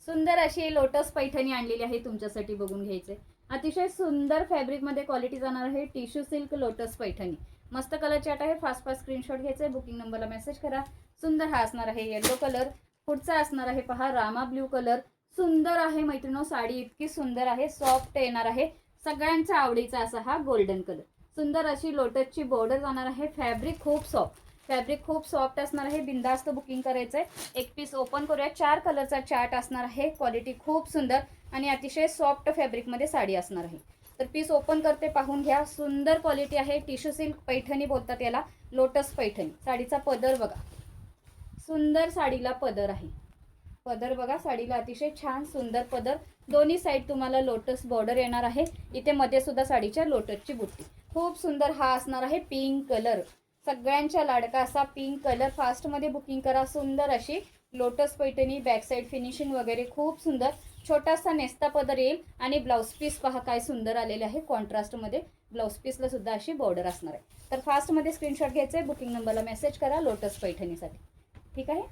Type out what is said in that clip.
सुंदर अशी लोटस पैठणी आणलेली आहे तुमच्यासाठी, बघून घ्यायचे। अतिशय सुंदर फॅब्रिक मध्ये क्वालिटी जाणार आहे। टिश्यू सिल्क लोटस पैठणी, मस्त कलर चार्ट आहे। फास्ट फास्ट स्क्रीनशॉट घ्यायचे, बुकिंग नंबरला मेसेज करा। सुंदर हा असणार आहे येलो कलर, पुढचा असणार आहे पहा रामा ब्ल्यू कलर। सुंदर आहे मैत्रिणो, साडी इतकी सुंदर आहे, सॉफ्ट येणार आहे, सगळ्यांचा आवडीचा असा हा गोल्डन कलर। सुंदर अशी लोटसची बॉर्डर जाणार आहे। फॅब्रिक खूप सॉफ्ट असणार आहे। बिंदास्त बुकिंग करायचंय। एक पीस ओपन करूया। 4 कलरचा चार्ट असणार आहे। क्वालिटी खूप सुंदर आणि अतिशय सॉफ्ट फॅब्रिक मध्ये साडी असणार आहे। तर पीस ओपन करते, पाहून घ्या। सुंदर क्वालिटी आहे। टिश्यू सिल्क पैठणी बोलतात याला, लोटस पैठणी। साडीचा पदर बघा, सुंदर साडीला पदर आहे। पदर बघा, साडीला अतिशय छान सुंदर पदर। दोन्ही साइड तुम्हाला लोटस बॉर्डर येणार आहे। इथे मध्ये सुद्धा साडीच्या लोटसची बुट्टी। खूप सुंदर हा असणार आहे पिंक कलर, सगळ्यांच्या लाडका असा पिंक कलर। फास्ट मध्ये बुकिंग करा। सुंदर अशी lotus Paithani, back side finishing वगैरे खूप सुंदर। छोटासा नेस्ता पदर येईल आणि ब्लाउज पीस पहा काय सुंदर आलेले आहे। कॉन्ट्रास्ट मध्ये ब्लाउज पीसला सुद्धा अशी बॉर्डर असणार आहे। तर फास्ट मध्ये स्क्रीनशॉट घ्यायचे, बुकिंग नंबरला मेसेज करा लोटस पैठणीसाठी, ठीक आहे।